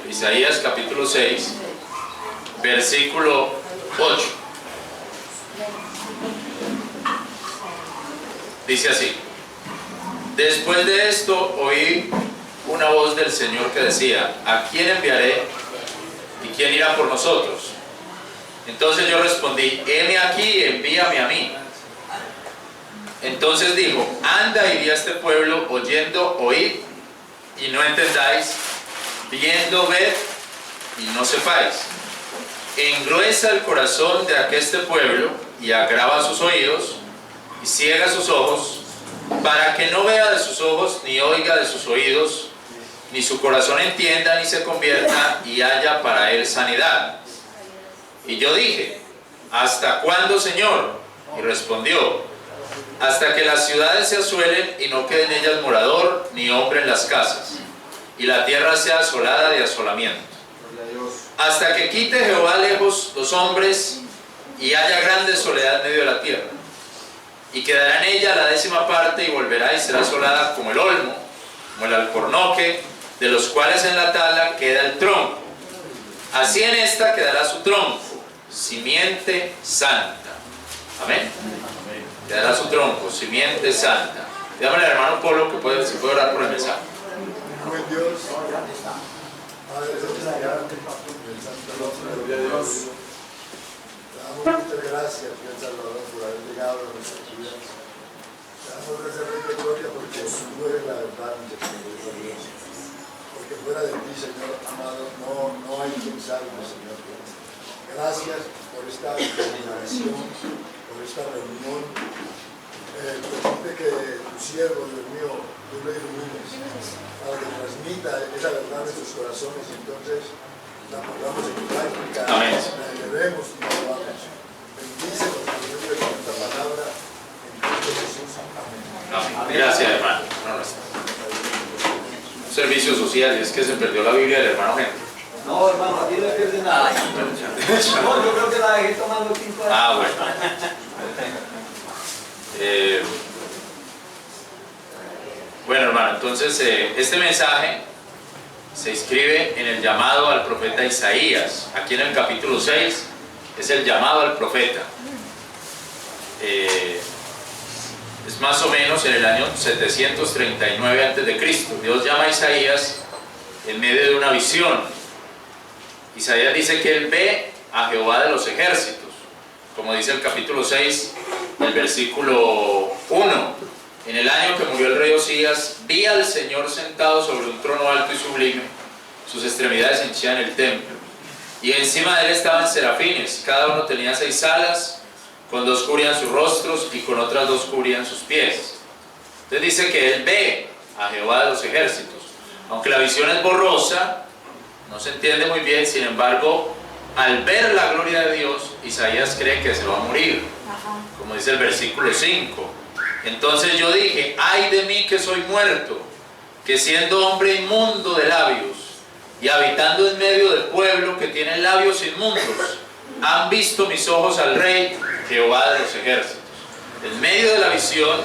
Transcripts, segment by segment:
Isaías capítulo 6, versículo 8. Dice así: después de esto oí una voz del Señor que decía: ¿a quién enviaré? ¿Y quién irá por nosotros? Entonces yo respondí: heme aquí, envíame a mí. Entonces dijo: anda y di a este pueblo, oyendo, oíd, y no entendáis, viendo, ved, y no sepáis. Engruesa el corazón de aqueste pueblo, y agrava sus oídos, y ciega sus ojos, para que no vea de sus ojos, ni oiga de sus oídos, ni su corazón entienda, ni se convierta, y haya para él sanidad. Y yo dije: ¿hasta cuándo, Señor? Y respondió: hasta que las ciudades se asuelen y no quede en ellas morador ni hombre en las casas, y la tierra sea asolada de asolamiento. Hasta que quite Jehová lejos los hombres y haya grande soledad en medio de la tierra. Y quedará en ella la 10ª parte, y volverá y será asolada como el olmo, como el alcornoque, de los cuales en la tala queda el tronco. Así en esta quedará su tronco, simiente santa. Amén. Quedará su tronco, simiente santa. Dígame al hermano Polo que se puede orar por el mensaje. Buen Dios, Padre celestial, en el santo nombre de Dios, te damos muchas gracias, Dios Salvador, por haber llegado a nuestras vidas. Te damos gracias, Rey de Gloria, porque tú eres la verdad, Señor Dios. Porque fuera de ti, Señor amado, no hay quien salve, Señor Dios. Gracias por esta combinación, por esta reunión. Permite que tu siervo, Dios mío, tú lo ilumines para que transmita esa verdad en sus corazones, y entonces la pongamos en práctica, amén, la llevemos y la llevamos. Bendícenos por medio de esta palabra, en Cristo Jesús. Amén. Amén. Gracias, hermano. Un servicio social, y es que se perdió la Biblia del hermano Henry. No, hermano, aquí no pierde nada. No, yo creo que la dejé tomando 5 años. Ah, bueno. Bueno, hermano, entonces este mensaje se inscribe en el llamado al profeta Isaías. Aquí en el capítulo 6 es el llamado al profeta. Es más o menos en el año 739 a.C. Dios llama a Isaías en medio de una visión. Isaías dice que él ve a Jehová de los ejércitos, como dice el capítulo 6, el versículo 1. En el año que murió el rey Osías, vi al Señor sentado sobre un trono alto y sublime, sus extremidades henchían el templo, y encima de él estaban serafines, cada uno tenía 6 alas, con 2 cubrían sus rostros y con otras 2 cubrían sus pies. Entonces dice que él ve a Jehová de los ejércitos. Aunque la visión es borrosa, no se entiende muy bien, sin embargo, al ver la gloria de Dios, Isaías cree que se va a morir, como dice el versículo 5. Entonces yo dije: ay de mí que soy muerto, que siendo hombre inmundo de labios, y habitando en medio del pueblo que tiene labios inmundos, han visto mis ojos al Rey, Jehová de los ejércitos. En medio de la visión,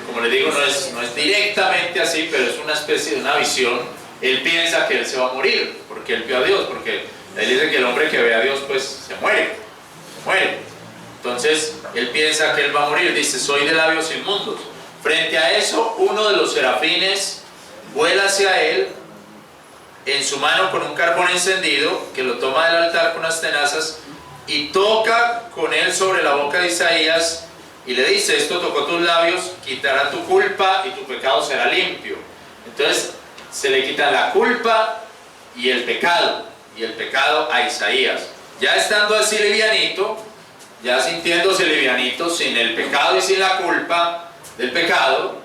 como le digo, no es directamente así, pero es una especie de una visión. Él piensa que él se va a morir, porque él vio a Dios, porque él dice que el hombre que ve a Dios, pues se muere. Entonces, él piensa que él va a morir, dice: soy de labios inmundos. Frente a eso, uno de los serafines vuela hacia él, en su mano con un carbón encendido, que lo toma del altar con unas tenazas, y toca con él sobre la boca de Isaías, y le dice: esto tocó tus labios, quitará tu culpa, y tu pecado será limpio. Entonces, se le quita la culpa y el pecado a Isaías. Ya estando así livianito, ya sintiéndose livianito, sin el pecado y sin la culpa del pecado,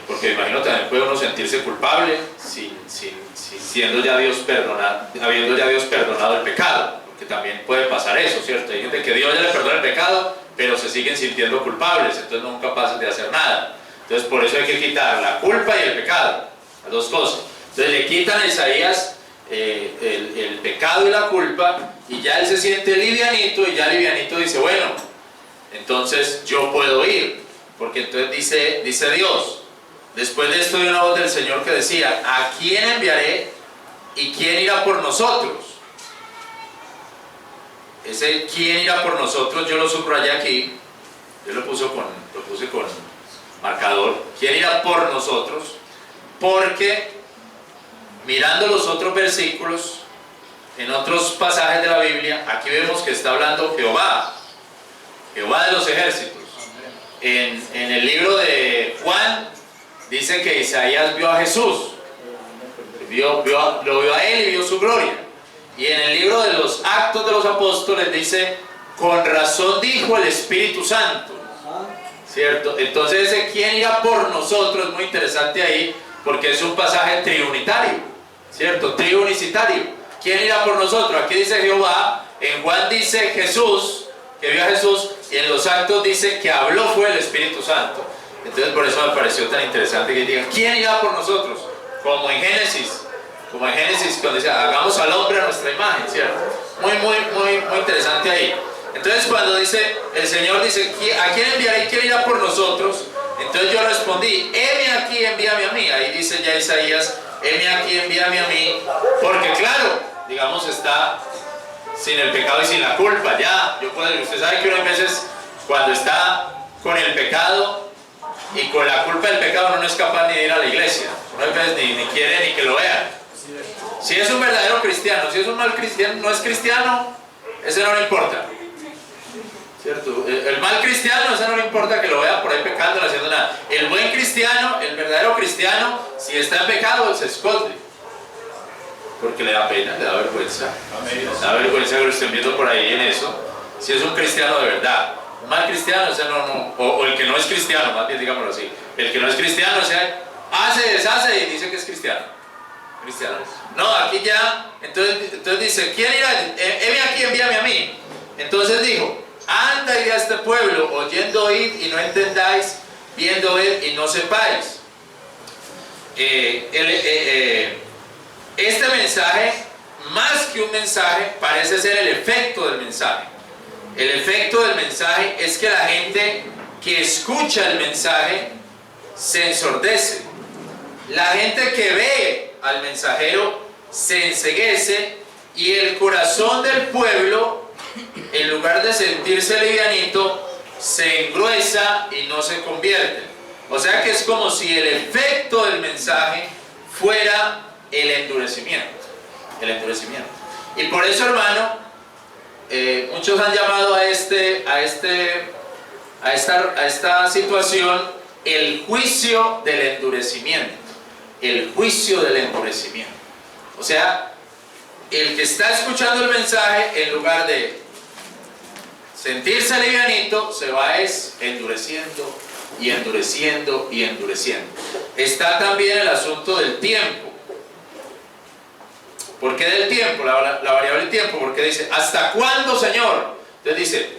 porque imagino también puede uno sentirse culpable siendo ya Dios perdonado, habiendo ya Dios perdonado el pecado, porque también puede pasar eso, ¿cierto? Hay gente que Dios ya le perdona el pecado, pero se siguen sintiendo culpables, entonces no son capaces de hacer nada. Entonces por eso hay que quitar la culpa y el pecado, las 2 cosas. Entonces le quitan a Isaías el pecado y la culpa, y ya él se siente livianito, y ya livianito dice: bueno, entonces yo puedo ir, porque entonces dice Dios: Después de esto hay una voz del Señor que decía: ¿a quién enviaré y quién irá por nosotros? Ese quién irá por nosotros yo lo subrayé aquí, yo lo puse con marcador. ¿Quién irá por nosotros? Porque mirando los otros versículos, en otros pasajes de la Biblia, aquí vemos que está hablando Jehová de los ejércitos. En el libro de Juan dice que Isaías vio a Jesús, lo vio a él y vio su gloria. Y en el libro de los Actos de los Apóstoles dice: con razón dijo el Espíritu Santo, ¿cierto? Entonces ese quién irá por nosotros es muy interesante ahí, porque es un pasaje triunitario, ¿cierto? Triunicitario. ¿Quién irá por nosotros? Aquí dice Jehová, en Juan dice Jesús, que vio a Jesús, y en los Actos dice que habló fue el Espíritu Santo. Entonces por eso me pareció tan interesante que digan ¿quién irá por nosotros? Como en Génesis cuando dice hagamos al hombre a nuestra imagen, ¿cierto? Muy interesante ahí. Entonces cuando dice, el Señor dice ¿a quién enviaré y quién irá por nosotros? Entonces yo respondí: heme aquí, envíame a mí. Ahí dice ya Isaías: heme aquí, envíame a mí. Porque claro, digamos, está sin el pecado y sin la culpa. Ya, usted sabe que uno a veces cuando está con el pecado y con la culpa del pecado uno no es capaz ni de ir a la iglesia. Uno a veces ni quiere ni que lo vean. Si es un verdadero cristiano, si es un mal cristiano, no es cristiano, ese no le importa, ¿cierto? El mal cristiano, ese no le importa que lo vea por ahí pecando, no haciendo nada. El buen cristiano, el verdadero cristiano, si está en pecado, se esconde, porque le da pena, le da vergüenza. Le da vergüenza que lo estén viendo por ahí en eso. Si es un cristiano de verdad. Un mal cristiano, ese o el que no es cristiano, más bien digámoslo así. El que no es cristiano, ese hace, deshace y dice que es cristiano. No, aquí ya, entonces dice: ¿quién irá? Heme aquí, envíame a mí. Entonces dijo: anda y a este pueblo, oyendo oíd y no entendáis, viendo ved y no sepáis. Este mensaje, más que un mensaje, parece ser el efecto del mensaje. El efecto del mensaje es que la gente que escucha el mensaje se ensordece. La gente que ve al mensajero se enceguece, y el corazón del pueblo, en lugar de sentirse livianito, se engruesa y no se convierte. O sea que es como si el efecto del mensaje fuera el endurecimiento. Y por eso, hermano, muchos han llamado a esta situación el juicio del endurecimiento. El juicio del endurecimiento. O sea, el que está escuchando el mensaje, en lugar de sentirse livianito, se va endureciendo y endureciendo y endureciendo. Está también el asunto del tiempo. ¿Por qué del tiempo? La variable del tiempo, porque dice: ¿hasta cuándo, Señor? Entonces dice: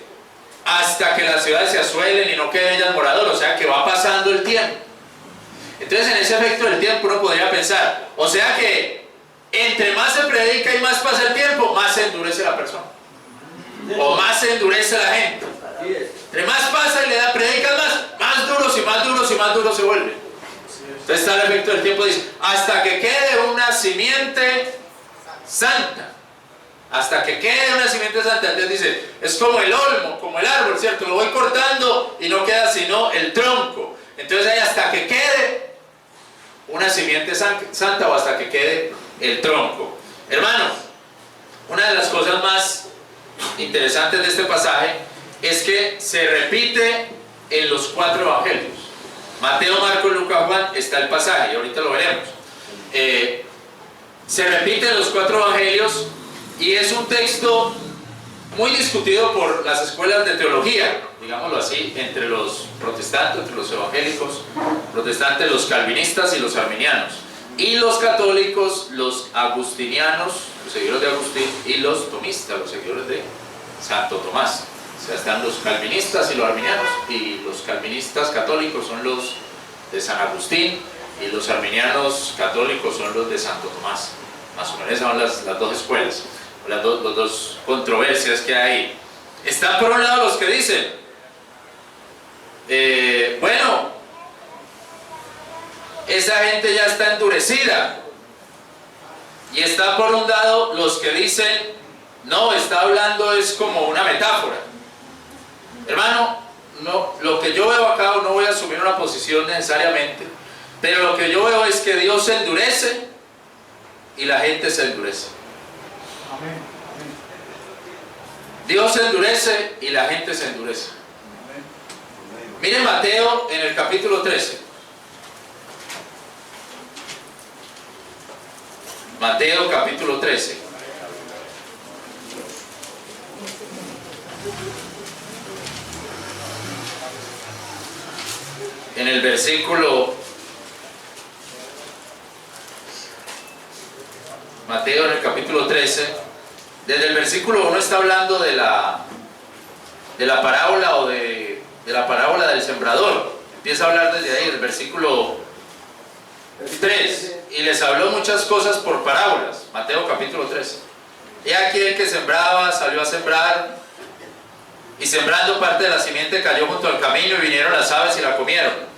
hasta que las ciudades se asuelen y no queden ellas moradores. O sea que va pasando el tiempo. Entonces en ese efecto del tiempo uno podría pensar, o sea que entre más se predica y más pasa el tiempo, más se endurece la persona, o más se endurece la gente. Entre más pasa y le da, predican más duros y más duros y más duros se vuelven. Entonces está el efecto del tiempo, dice: hasta que quede una simiente santa. Hasta que quede una simiente santa. Entonces dice: es como el olmo, como el árbol, ¿cierto? Lo voy cortando y no queda sino el tronco. Entonces hay hasta que quede una simiente santa, o hasta que quede el tronco. Hermano, una de las cosas más interesantes de este pasaje es que se repite en los 4 evangelios. Mateo, Marcos, Lucas, Juan, está el pasaje y ahorita lo veremos. Se repite en los 4 evangelios y es un texto muy discutido por las escuelas de teología, digámoslo así, entre los protestantes, entre los evangélicos protestantes, los calvinistas y los arminianos, y los católicos, los agustinianos, los seguidores de Agustín, y los tomistas, los seguidores de Santo Tomás. O sea, están los calvinistas y los arminianos, y los calvinistas católicos son los de San Agustín, y los arminianos católicos son los de Santo Tomás. Más o menos esas son las dos escuelas, las dos controversias que hay. Están por un lado los que dicen, bueno, esa gente ya está endurecida. Y está por un lado los que dicen, no, está hablando es como una metáfora. Hermano, no, lo que yo veo acá, no voy a asumir una posición necesariamente, pero lo que yo veo es que Dios se endurece y la gente se endurece. Amén. Dios se endurece y la gente se endurece. Miren Mateo en el capítulo 13. Mateo capítulo 13. En el versículo, Mateo en el capítulo 13, desde el versículo 1 está hablando de la parábola o de la parábola del sembrador. Empieza a hablar desde ahí, el versículo 3, y les habló muchas cosas por parábolas. Mateo capítulo 13. He aquí el que sembraba salió a sembrar, y sembrando parte de la simiente cayó junto al camino, y vinieron las aves y la comieron.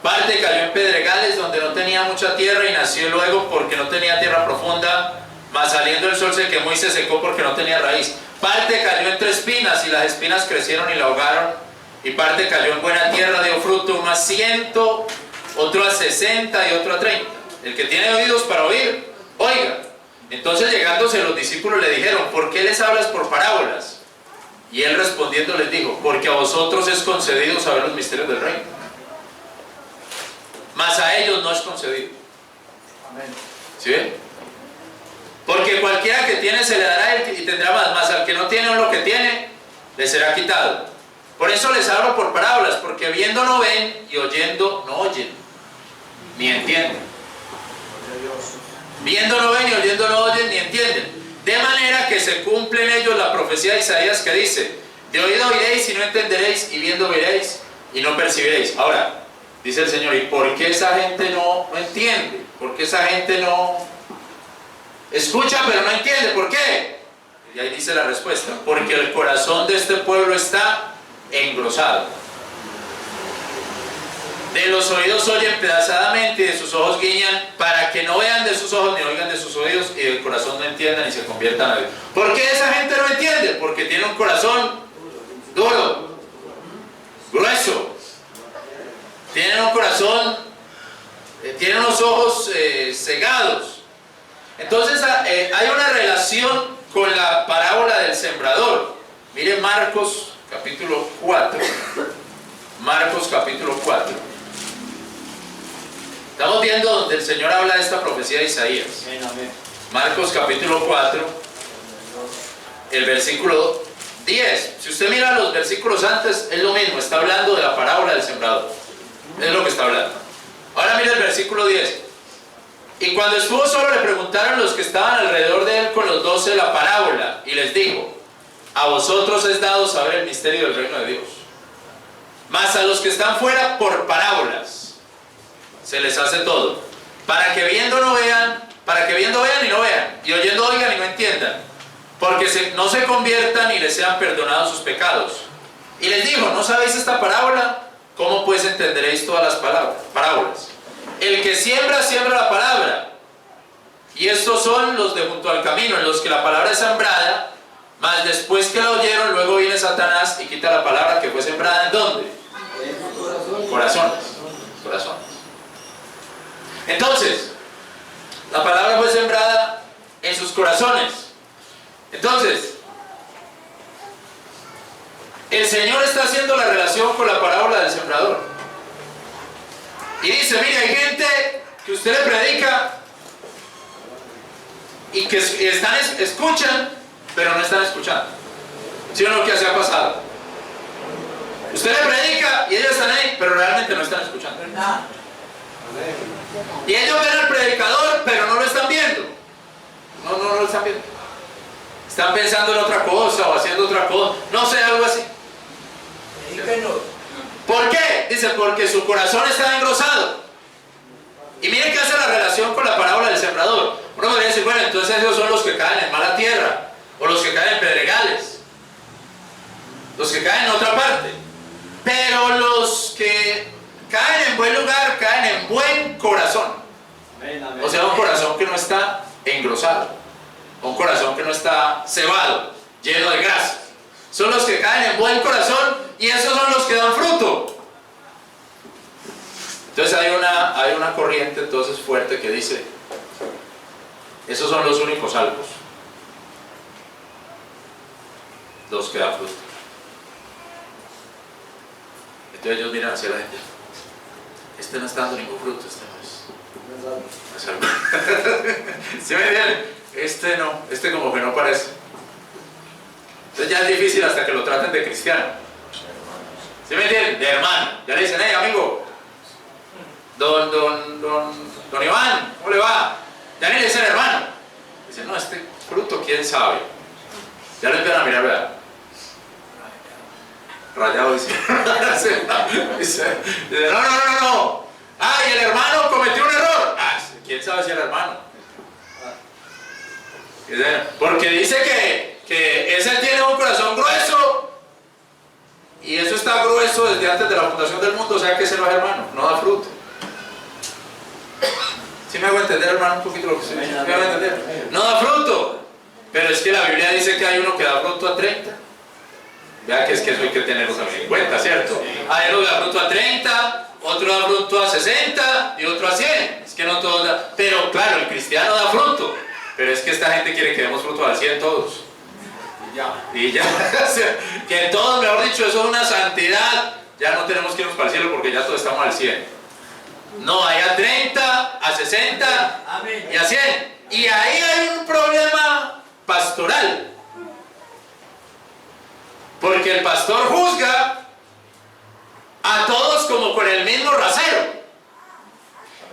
Parte cayó en pedregales donde no tenía mucha tierra, y nació luego porque no tenía tierra profunda, mas saliendo el sol se quemó y se secó porque no tenía raíz. Parte cayó entre espinas, y las espinas crecieron y la ahogaron. Y parte cayó en buena tierra, dio fruto, uno a 100, otro a 60 y otro a 30. El que tiene oídos para oír, oiga. Entonces llegándose los discípulos le dijeron, ¿por qué les hablas por parábolas? Y él respondiendo les dijo, porque a vosotros es concedido saber los misterios del reino, mas a ellos no es concedido. Amén. ¿Sí ven? Porque cualquiera que tiene se le dará y tendrá más, mas al que no tiene lo que tiene, le será quitado. Por eso les hablo por parábolas, porque viendo no ven y oyendo no oyen, ni entienden. Viendo no ven y oyendo no oyen ni entienden. De manera que se cumple en ellos la profecía de Isaías que dice, de oído oiréis y no entenderéis, y viendo veréis y no percibiréis. Ahora, dice el Señor, ¿y por qué esa gente no entiende? ¿Por qué esa gente no escucha pero no entiende? ¿Por qué? Y ahí dice la respuesta, porque el corazón de este pueblo está engrosado. De los oídos oyen pedazadamente y de sus ojos guiñan, para que no vean de sus ojos ni oigan de sus oídos y del corazón no entiendan y se conviertan a Dios. ¿Por qué esa gente no entiende? Porque tiene un corazón duro, grueso. Tienen un corazón, tienen unos ojos cegados. Entonces hay una relación con la parábola del sembrador. Miren Marcos capítulo 4. Marcos capítulo 4. Estamos viendo donde el Señor habla de esta profecía de Isaías. Marcos capítulo 4, el versículo 10. Si usted mira los versículos antes, es lo mismo, está hablando de la parábola del sembrador. Es lo que está hablando. Ahora mira el versículo 10. Y cuando estuvo solo le preguntaron los que estaban alrededor de él con los 12 la parábola, y les dijo, a vosotros es dado saber el misterio del reino de Dios, mas a los que están fuera por parábolas se les hace todo, para que viendo no vean, para que viendo vean y no vean, y oyendo oigan y no entiendan, porque no se conviertan y les sean perdonados sus pecados. Y les dijo, ¿no sabéis esta parábola? ¿Cómo pues entenderéis todas las parábolas? El que siembra, siembra la palabra, y estos son los de junto al camino, en los que la palabra es sembrada, mas después que la oyeron, luego viene Satanás y quita la palabra que fue sembrada. ¿En dónde? Corazones. Corazones. Entonces, la palabra fue sembrada en sus corazones. Entonces, el Señor está haciendo la relación con la parábola del sembrador. Y dice, mire, hay gente que usted le predica y que escuchan, pero no están escuchando. ¿Sí o no? Que así ha pasado. Usted le predica y ellos están ahí, pero realmente no están escuchando. Y ellos ven al predicador, pero no lo están viendo. No lo están viendo. Están pensando en otra cosa o haciendo otra cosa. No sé, algo así. ¿Por qué? Dice, porque su corazón está engrosado. Y miren que hace la relación con la parábola del sembrador. Uno podría decir, bueno, entonces esos son los que caen en mala tierra, o los que caen en pedregales, los que caen en otra parte. Pero los que caen en buen lugar, caen en buen corazón. Amén, amén. O sea, un corazón que no está engrosado, un corazón que no está cebado, lleno de grasa. Son los que caen en buen corazón y esos son los que dan fruto. Entonces hay una corriente entonces fuerte que dice, esos son los únicos salvos, los que dan fruto. Entonces ellos miran hacia la gente, este no está dando ningún fruto, este no es salvo. ¿Sí me entienden? Este no, este como que no parece. Entonces ya es difícil hasta que lo traten de cristiano. ¿Sí me entienden? De hermano. Ya le dicen, hey amigo, don Iván, ¿cómo le va? Ya ni le dicen hermano. Dicen, no, este fruto, quién sabe. Ya le empiezan a mirar, ¿verdad? Rayado dice, no. Ay, el hermano cometió un error. Ah, quién sabe si era hermano. Porque dice que ese tiene un corazón grueso y eso está grueso desde antes de la fundación del mundo, o sea que ese no es hermano, no da fruto. ¿Sí me hago entender, hermano, un poquito lo que estoy diciendo? ¿Me hago entender? No da fruto, pero es que la Biblia dice que hay uno que da fruto a 30. Vea que es que eso hay que tenerlo también en cuenta, ¿cierto? Hay uno que da fruto a 30, otro da fruto a 60 y otro a 100. Es que no todos da, pero claro, el cristiano da fruto. Pero es que esta gente quiere que demos fruto al 100 todos. Y ya. O sea, que todos, mejor dicho, eso es una santidad. Ya no tenemos que irnos para el cielo porque ya todos estamos al 100. No, hay a 30, a 60 y a 100. Y ahí hay un problema pastoral. Porque el pastor juzga a todos como con el mismo rasero.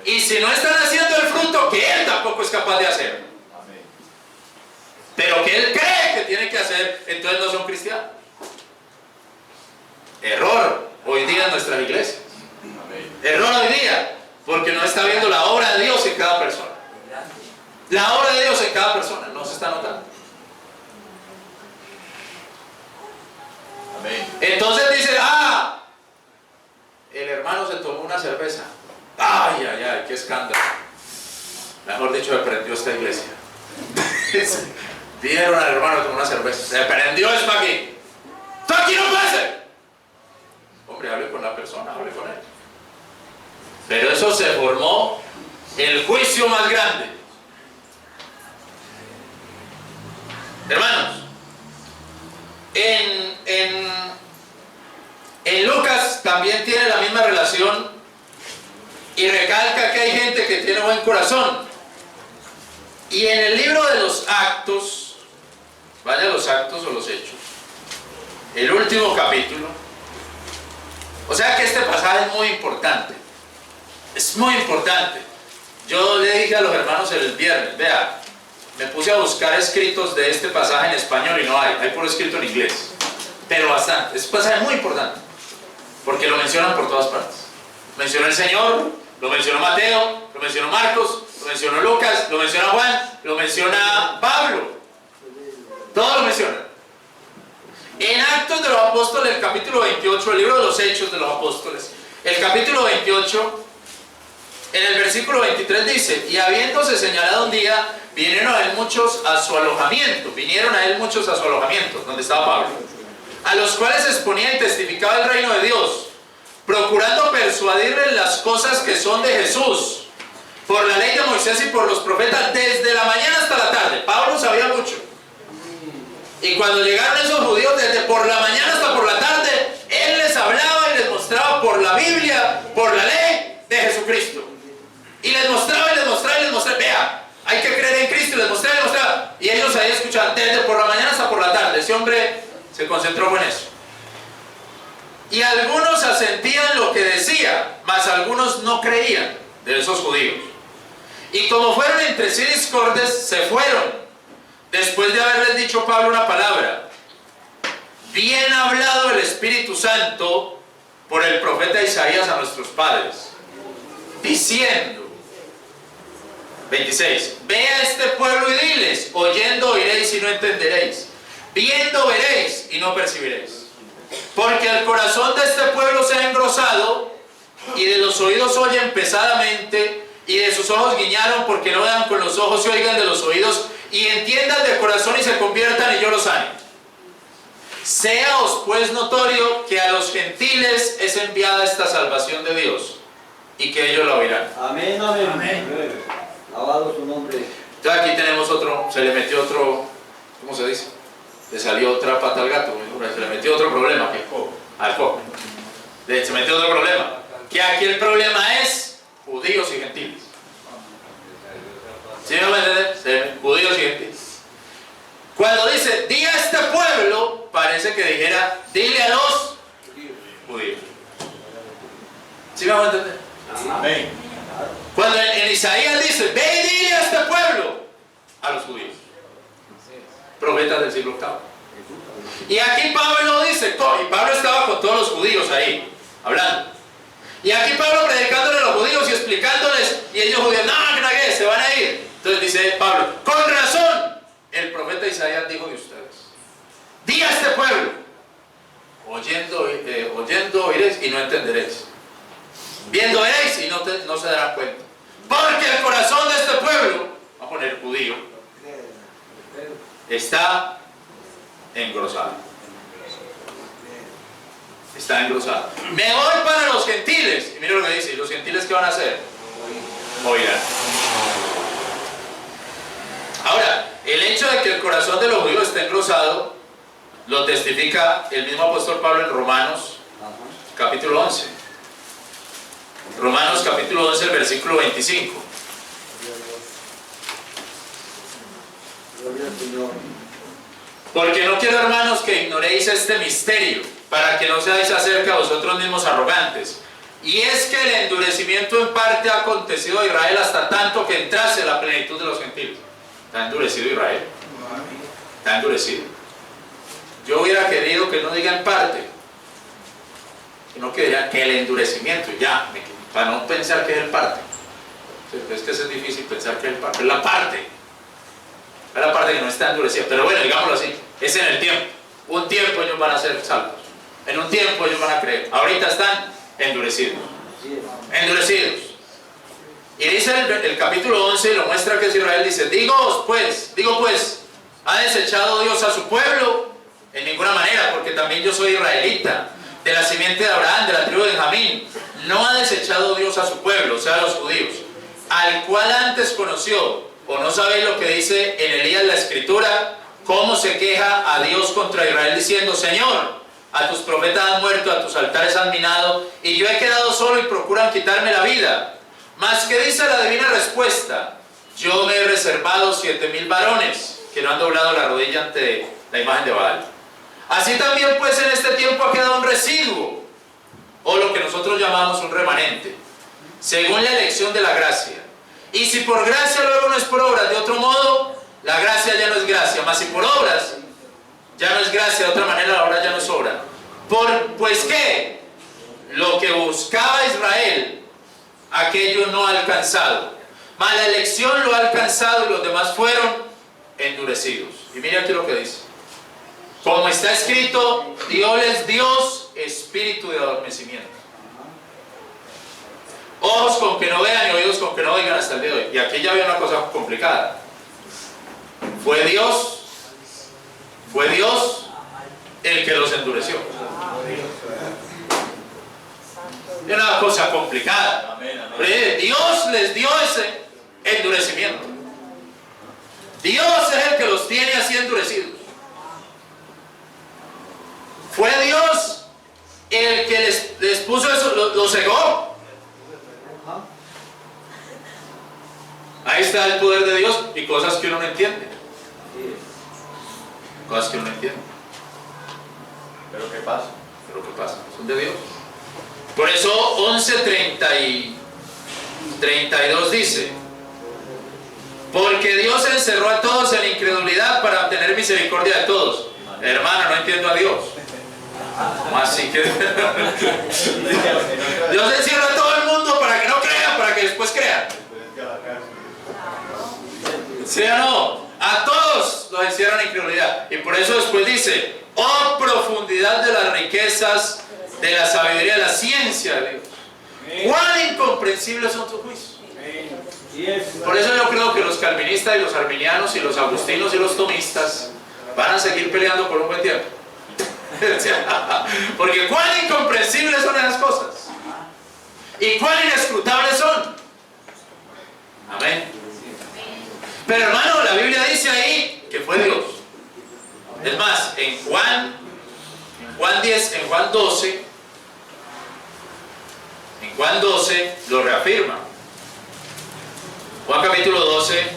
Y si no están haciendo el fruto que él tampoco es capaz de hacer, pero que él cree que tiene que hacer, entonces no son cristianos. Error hoy día en nuestras iglesias. Error hoy día, porque no está viendo la obra de Dios en cada persona. La obra de Dios en cada persona no se está notando. Entonces dice, el hermano se tomó una cerveza. Ay, qué escándalo. Mejor dicho, se prendió esta iglesia. Vieron al hermano tomar una cerveza. Se prendió esto aquí. ¡Esto aquí no puede ser! Hombre, hable con la persona, hable con él. Pero eso se formó el juicio más grande. Hermanos, en Lucas también tiene la misma relación y recalca que hay gente que tiene buen corazón. Y en el libro de los Actos, vaya a los Actos o los Hechos, el último capítulo, o sea que este pasaje es muy importante. Es muy importante. Yo le dije a los hermanos el viernes, vea, me puse a buscar escritos de este pasaje en español y no hay puro escrito en inglés, pero bastante. Es un pasaje muy importante, porque lo mencionan por todas partes. Mencionó el Señor, lo mencionó Mateo, lo mencionó Marcos, lo mencionó Lucas, lo menciona Juan, lo menciona Pablo. Todo lo menciona. En Actos de los Apóstoles, el capítulo 28, el libro de los Hechos de los Apóstoles, el capítulo 28, en el versículo 23 dice, y habiéndose señalado un día, vinieron a él muchos a su alojamiento, donde estaba Pablo, a los cuales exponía y testificaba el reino de Dios, procurando persuadirles las cosas que son de Jesús, por la ley de Moisés y por los profetas, desde la mañana hasta la tarde. Pablo sabía mucho. Y cuando llegaron esos judíos, desde por la mañana hasta por la tarde, él les hablaba y les mostraba por la Biblia, por la ley de Jesucristo. Y les mostraba y les mostraba y les mostraba. Vea, hay que creer en Cristo. Y les mostraba y les mostraba. Y ellos ahí escuchaban desde por la mañana hasta por la tarde. Ese hombre se concentró en eso. Y algunos asentían lo que decía, mas algunos no creían, de esos judíos. Y como fueron entre sí discordes, se fueron. Después de haberles dicho Pablo una palabra, bien hablado el Espíritu Santo por el profeta Isaías a nuestros padres, diciendo, 26, ve a este pueblo y diles, oyendo oiréis y no entenderéis, viendo veréis y no percibiréis, porque el corazón de este pueblo se ha engrosado y de los oídos oyen pesadamente, y de sus ojos guiñaron porque no vean con los ojos y oigan de los oídos, y entiendan de corazón y se conviertan y yo los sane. Séaos pues notorio que a los gentiles es enviada esta salvación de Dios, y que ellos la oirán. Amén, amén. Amén. Alabado su nombre. Entonces aquí tenemos otro, se le metió otro, ¿cómo se dice? Le salió otra pata al gato, se le metió otro problema al coco. Se metió otro problema. Que aquí el problema es judíos y gentiles. ¿Sí me entienden? Judíos y gentiles. Cuando dice, di a este pueblo, parece que dijera, dile a los judíos. ¿Sí me van a entender? Amén. Cuando en Isaías dice, ve y dile a este pueblo, a los judíos. Profetas del siglo VIII. Y aquí Pablo dice, y Pablo estaba con todos los judíos ahí, hablando. Y aquí Pablo predicándole a los judíos y explicándoles, y ellos judíos, no, que se van a ir. Entonces dice Pablo, con razón, el profeta Isaías dijo de ustedes, di a este pueblo, oyendo oiréis y no entenderéis, viendo veréis y no se darán cuenta, porque el corazón de este pueblo, vamos a poner judío, está engrosado. Está engrosado. Me voy para los gentiles. Y mira lo que dice. ¿Y los gentiles qué van a hacer? Oirán. Ahora, el hecho de que el corazón de los judíos esté engrosado lo testifica el mismo apóstol Pablo en Romanos capítulo 11. Romanos capítulo 11, el versículo 25. Gloria al Señor. Porque no quiero, hermanos, que ignoréis este misterio, para que no seáis acerca de vosotros mismos arrogantes. Y es que el endurecimiento en parte ha acontecido a Israel hasta tanto que entrase la plenitud de los gentiles. ¿Está endurecido Israel? ¿Está endurecido? Yo hubiera querido que no diga en parte, sino que diga que el endurecimiento, ya, para no pensar que es el parte. Es que es difícil pensar que es el parte, es la parte. Es la parte que no está endurecida. Pero bueno, digámoslo así, es en el tiempo. Un tiempo ellos van a ser salvos. En un tiempo ellos van a creer. Ahorita están endurecidos. Endurecidos. Y dice el capítulo 11, lo muestra que es Israel, dice, digo pues, ¿ha desechado Dios a su pueblo? En ninguna manera, porque también yo soy israelita, de la simiente de Abraham, de la tribu de Benjamín. No ha desechado Dios a su pueblo, o sea, a los judíos, al cual antes conoció. ¿O no sabéis lo que dice en Elías la Escritura? Cómo se queja a Dios contra Israel diciendo, Señor, a tus profetas han muerto, a tus altares han minado, y yo he quedado solo y procuran quitarme la vida. Mas que dice la divina respuesta, yo me he reservado 7,000 varones que no han doblado la rodilla ante la imagen de Baal. Así también pues en este tiempo ha quedado un residuo, o lo que nosotros llamamos un remanente, según la elección de la gracia. Y si por gracia luego no es por obras, de otro modo, la gracia ya no es gracia, mas si por obras, ya no es gracia, de otra manera la obra ya no es obra. Pues que lo que buscaba Israel, aquello no ha alcanzado, mas la elección lo ha alcanzado y los demás fueron endurecidos. Y mira aquí lo que dice. Como está escrito, dióles Dios espíritu de adormecimiento. Ojos con que no vean y oídos con que no oigan hasta el día de hoy. Y aquí ya había una cosa complicada. Fue Dios el que los endureció. Es una cosa complicada. Dios les dio ese endurecimiento. Dios es el que los tiene así endurecidos. Fue Dios el que les puso eso, los cegó. Ahí está el poder de Dios y cosas que uno no entiende. Cosas que uno no entiende. Pero ¿qué pasa? Son de Dios. Por eso 11:30 y 32 dice, porque Dios encerró a todos en incredulidad para obtener misericordia de todos. Hermano, no entiendo a Dios. ¿Cómo así que? Dios encierra a todo el mundo para que no crean, para que después crean. ¿Sí o no? A todos los encierran en incredulidad. Y por eso después dice, oh profundidad de las riquezas, de la sabiduría, de la ciencia de Dios. ¿Cuán incomprensibles son tus juicios? Por eso yo creo que los calvinistas y los arminianos y los agustinos y los tomistas van a seguir peleando por un buen tiempo. Porque cuán incomprensibles son esas cosas y cuán inescrutables son. Amén. Pero hermano, la Biblia dice ahí que fue Dios. Es más, en Juan 10, en Juan 12 lo reafirma. Juan capítulo 12,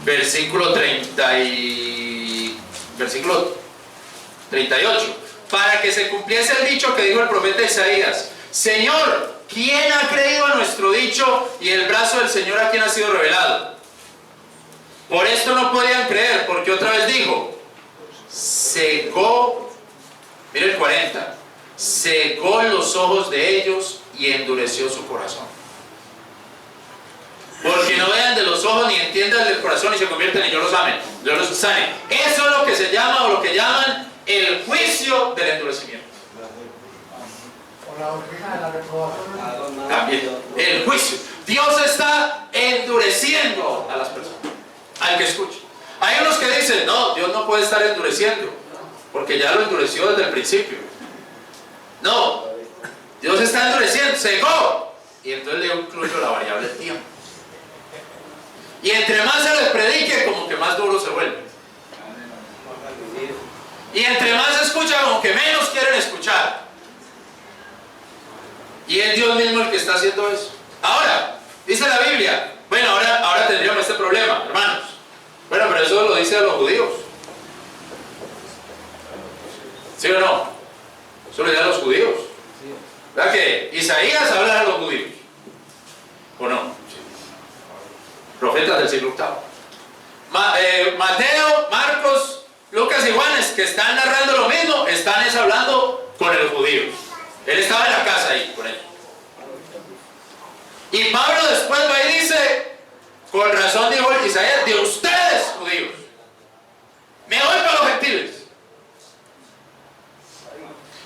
versículo 38. Para que se cumpliese el dicho que dijo el profeta Isaías: Señor, ¿quién ha creído a nuestro dicho y el brazo del Señor a quién ha sido revelado? Por esto no podían creer, porque otra vez dijo, cegó, mire el 40, cegó los ojos de ellos y endureció su corazón. Porque no vean de los ojos ni entiendan del corazón y se convierten y yo los amen, yo los sane. Eso es lo que se llama o lo que llaman el juicio del endurecimiento. Con la doctrina de la reprobación. También el juicio. Dios está endureciendo a las personas, al que escucha. Hay unos que dicen, no, Dios no puede estar endureciendo, porque ya lo endureció desde el principio. No, Dios está endureciendo, cegó. Y entonces le incluyo la variable tiempo. Y entre más se les predique, como que más duro se vuelve. Y entre más se escucha, como que menos quieren escuchar. Y es Dios mismo el que está haciendo eso. Ahora, dice la Biblia, bueno, ahora tendríamos este problema, hermanos. Bueno, pero eso lo dice a los judíos. ¿Sí o no? Eso lo dice a los judíos. ¿Verdad que Isaías habla a los judíos? ¿O no? Profetas del siglo VIII. Mateo, Marcos, Lucas y Juan, que están narrando lo mismo, están hablando con el judío. Él estaba en la casa ahí con él. Y Pablo después va y dice, con razón dijo Isaías, de ustedes judíos, me voy para los gentiles.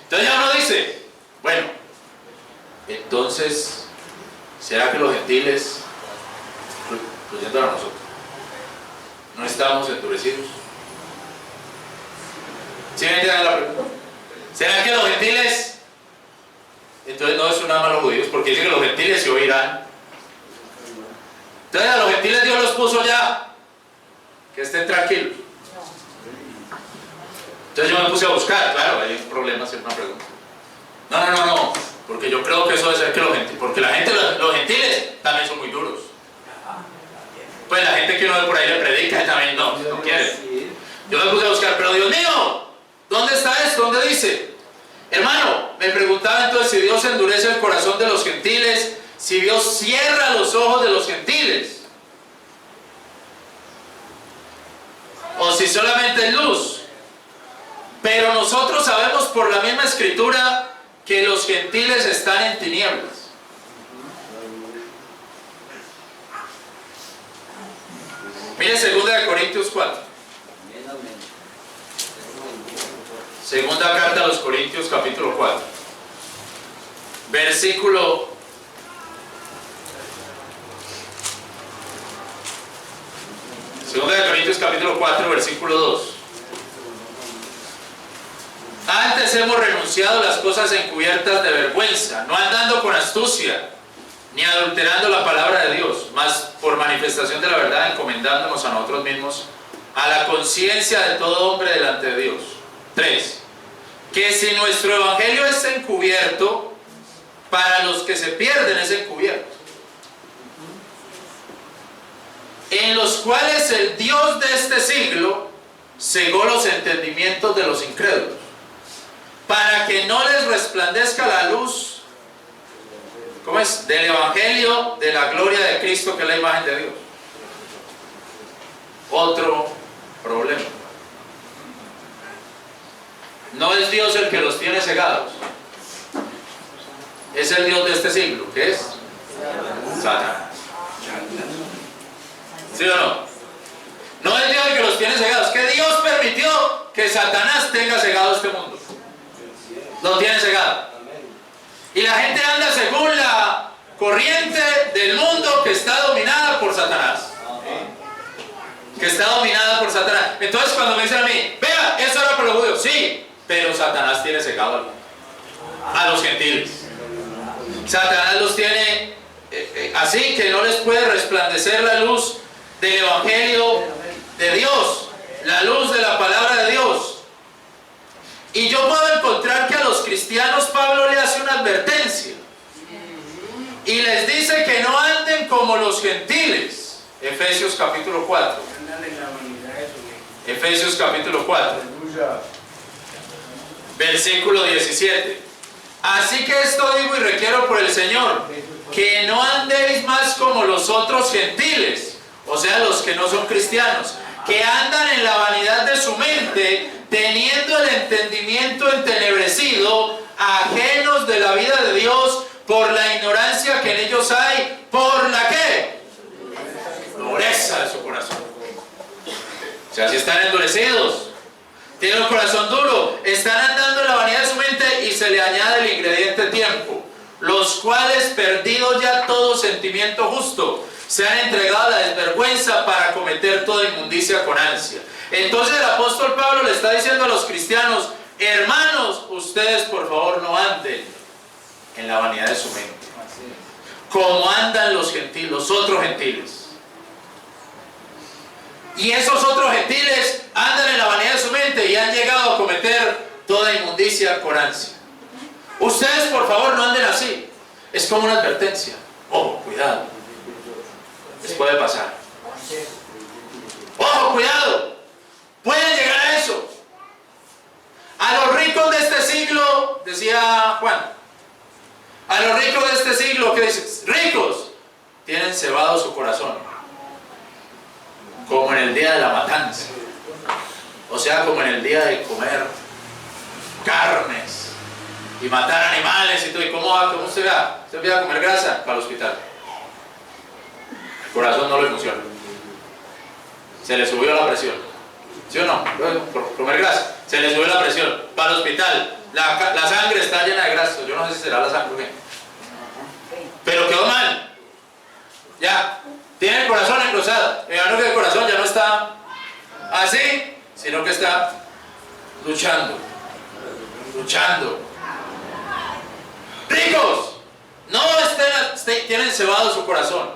Entonces ya uno dice, bueno, entonces, ¿será que los gentiles, incluyendo a nosotros, no estamos endurecidos? ¿Sí me entienden la pregunta? ¿Será que los gentiles, entonces no es una mala a los judíos, porque dicen que los gentiles se oirán? Entonces a los gentiles Dios los puso ya, que estén tranquilos. Entonces yo me puse a buscar, claro, hay un problema, hacer una pregunta. No, porque yo creo que eso debe ser que los gentiles, porque los gentiles también son muy duros. Pues la gente que uno ve por ahí le predica también no quiere. Yo me puse a buscar, pero Dios mío, ¿dónde está esto? ¿Dónde dice? Hermano, me preguntaba entonces si Dios endurece el corazón de los gentiles, si Dios cierra los ojos de los gentiles, o si solamente es luz. Pero nosotros sabemos por la misma escritura que los gentiles están en tinieblas. Mire 2 Corintios 4. Segunda carta a los Corintios capítulo 4. Versículo 2 Corintios capítulo 4, versículo 2. Antes hemos renunciado a las cosas encubiertas de vergüenza, no andando con astucia, ni adulterando la palabra de Dios, mas por manifestación de la verdad, encomendándonos a nosotros mismos, a la conciencia de todo hombre delante de Dios. 3. Que si nuestro evangelio es encubierto, para los que se pierden es encubierto, en los cuales el Dios de este siglo cegó los entendimientos de los incrédulos, para que no les resplandezca la luz, ¿cómo es?, del evangelio de la gloria de Cristo, que es la imagen de Dios. Otro problema. No es Dios el que los tiene cegados, es el Dios de este siglo, ¿qué es? Satanás. ¿Sí o no? No es Dios el que los tiene cegados, que Dios permitió que Satanás tenga cegado este mundo. Lo tiene cegado. Y la gente anda según la corriente del mundo que está dominada por Satanás. Que está dominada por Satanás. Entonces cuando me dicen a mí, vea, eso era para los judíos. Sí, pero Satanás tiene cegado a los gentiles. Satanás los tiene así que no les puede resplandecer la luz del Evangelio de Dios, la luz de la palabra de Dios. Y yo puedo encontrar que a los cristianos Pablo le hace una advertencia y les dice que no anden como los gentiles. Efesios capítulo 4. Efesios capítulo 4. Versículo 17. Así que esto digo y requiero por el Señor, que no andéis más como los otros gentiles, o sea, los que no son cristianos, que andan en la vanidad de su mente, teniendo el entendimiento entenebrecido, ajenos de la vida de Dios, por la ignorancia que en ellos hay, ¿por la qué? Dureza de su corazón. O sea, si están endurecidos, tienen un corazón duro, están andando en la vanidad de su mente y se le añade el ingrediente tiempo, los cuales, perdidos ya todo sentimiento justo, se han entregado a la desvergüenza para cometer toda inmundicia con ansia. Entonces el apóstol Pablo le está diciendo a los cristianos, hermanos, ustedes por favor no anden en la vanidad de su mente, como andan los gentiles, los otros gentiles. Y esos otros gentiles andan en la vanidad de su mente y han llegado a cometer toda inmundicia con ansia. Ustedes por favor no anden así. Es como una advertencia. Ojo, cuidado. Les puede pasar. Ojo, cuidado. Pueden llegar a eso. A los ricos de este siglo, decía Juan, a los ricos de este siglo, ¿qué dices? Ricos, tienen cebado su corazón, como en el día de la matanza, o sea, como en el día de comer carnes y matar animales y todo. ¿Y cómo usted va? ¿Usted empieza a comer grasa? Para el hospital. El corazón no le funciona. Se le subió la presión. ¿Sí o no? Por comer grasa. Se le subió la presión. Para el hospital. La sangre está llena de grasa. Yo no sé si será la sangre o qué. Pero quedó mal. Ya. Tiene el corazón engrosado. Me imagino que el corazón ya no está así, sino que está luchando. Luchando. Ricos, no tienen cebado su corazón.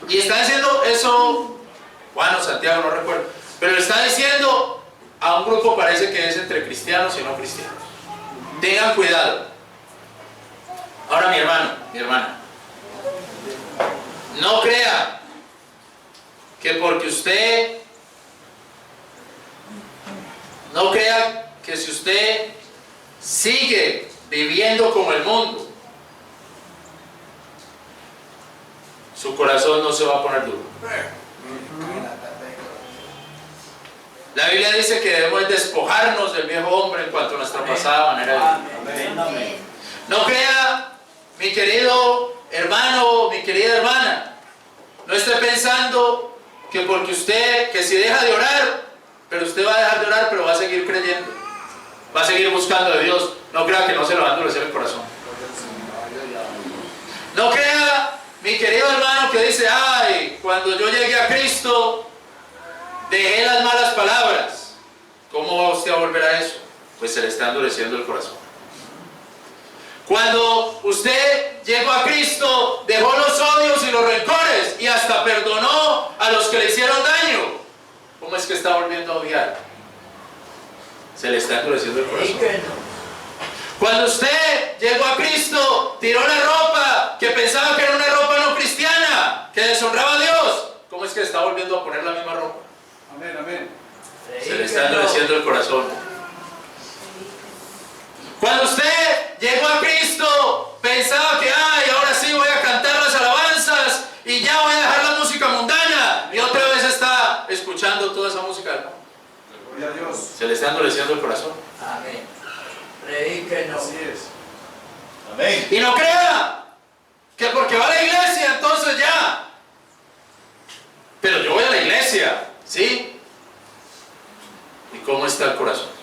Y está diciendo eso Juan o Santiago, no recuerdo, pero le está diciendo a un grupo, parece que es entre cristianos y no cristianos. Tengan cuidado. Ahora mi hermano, mi hermana, no crea que porque usted, no crea que si usted sigue viviendo como el mundo, su corazón no se va a poner duro. La Biblia dice que debemos despojarnos del viejo hombre en cuanto a nuestra pasada manera de vivir. No crea, mi querido hermano, mi querida hermana, no esté pensando que porque usted, que si deja de orar, pero usted va a dejar de orar, pero va a seguir creyendo, va a seguir buscando de Dios. No crea que no se le va a endurecer el corazón. No crea, mi querido hermano, que dice, ay, cuando yo llegué a Cristo, dejé las malas palabras. ¿Cómo va usted a volver a eso? Pues se le está endureciendo el corazón. Cuando usted llegó a Cristo, dejó los odios y los rencores y hasta perdonó a los que le hicieron daño. ¿Cómo es que está volviendo a odiar? Se le está endureciendo el corazón. Cuando usted llegó a Cristo, tiró la ropa que pensaba que era una ropa no cristiana, que deshonraba a Dios, ¿cómo es que está volviendo a poner la misma ropa? Amén, amén. Se le está endureciendo el corazón. Cuando usted llegó a Cristo, pensaba que, ay, ahora sí voy a cantar las alabanzas y ya voy a dejar la música mundana, y otra vez está escuchando toda esa música. Gloria a Dios. Se le está endureciendo el corazón. Amén. Predíquenos. Así es. Amén. Y no crea que porque va a la iglesia, entonces ya. Pero yo voy a la iglesia, ¿sí? ¿Y cómo está el corazón?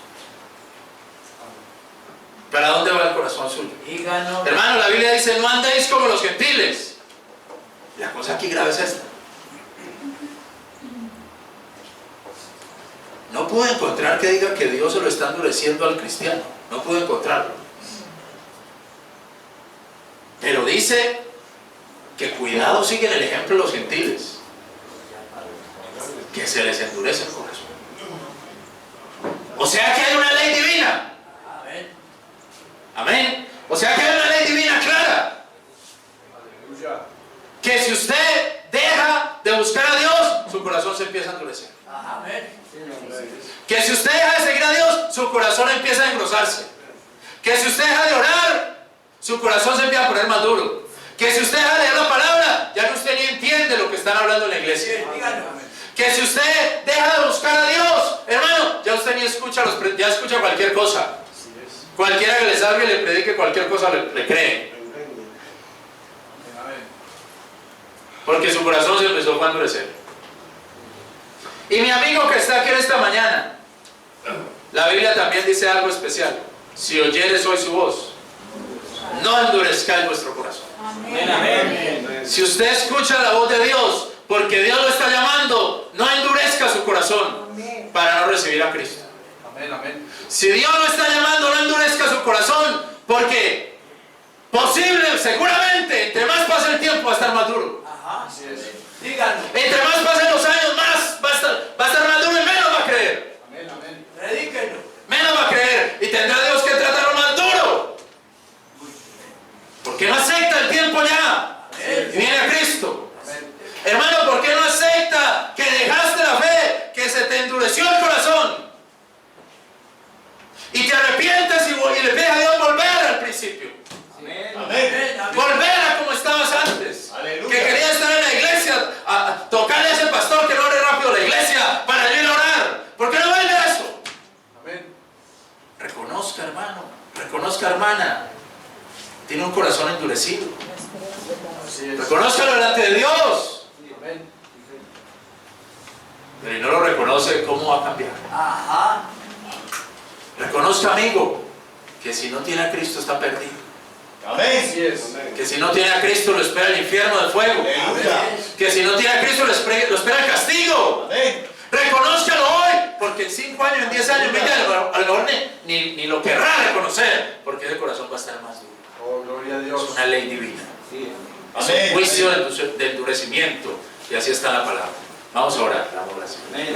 ¿Para dónde va el corazón suyo? Díganos. Hermano, la Biblia dice, no andéis como los gentiles. La cosa aquí grave es esta. No pude encontrar que diga que Dios se lo está endureciendo al cristiano. No pude encontrarlo. Pero dice que cuidado siguen el ejemplo de los gentiles, que se les endurece el corazón. O sea que hay una ley divina. Amén. Amén. O sea que hay una ley divina clara. Que si usted deja de buscar a Dios, su corazón se empieza a endurecer. Amén. Que si usted deja de seguir a Dios, su corazón empieza a engrosarse. Que si usted deja de orar, su corazón se empieza a poner más duro. Que si usted deja de leer la palabra, ya que usted ni entiende lo que están hablando en la iglesia. Díganos. Que si usted deja de buscar a Dios, hermano, ya usted ni escucha ya escucha cualquier cosa. Cualquiera que le salga y le predique cualquier cosa le cree. Porque su corazón se empezó a endurecer. Y mi amigo que está aquí en esta mañana, la Biblia también dice algo especial. Si oyeres hoy su voz, no endurezcáis vuestro corazón. Amén, amén. Si usted escucha la voz de Dios, porque Dios lo está llamando, no endurezca su corazón para no recibir a Cristo. Amén, amén. Si Dios lo está llamando, no endurezca su corazón, porque posible, seguramente, entre más pase el tiempo va a estar más duro. Ajá. Así es. Díganos. Entre más pasen los años, más va a estar más duro y menos va a creer. Amén, amén. Predíquenos. Menos va a creer y tendrá Dios que tratarlo más duro. Porque no acepta el tiempo ya y viene a Cristo. Hermano, ¿por qué no acepta que dejaste la fe, que se te endureció el corazón? Y te arrepientes y le pides a Dios volver al principio. Amén. Amén. Amén. Volver a como estabas antes. Aleluya. Que querías estar en la iglesia, a tocarle a ese pastor que no ore rápido la iglesia para ir a orar. ¿Por qué no vuelve a eso? Amén. Reconozca, hermano, reconozca, hermana, tiene un corazón endurecido. Así es. Reconózcalo delante de Dios. Amén. Pero si no lo reconoce, ¿cómo va a cambiar? Ajá. Reconozca, amigo, que si no tiene a Cristo está perdido. Amén. Así es. Que si no tiene a Cristo lo espera el infierno de fuego. Aleluya. Que si no tiene a Cristo lo espera el castigo. Amén. Reconózcalo hoy, porque en 5 años, en 10 años, en 20 años, a lo mejor ni lo querrá reconocer, porque ese corazón va a estar más duro. Oh, gloria a Es Dios. una ley divina. Sí. Es un juicio de endurecimiento, y así está la palabra. Vamos a orar. Damos gracias. Amén.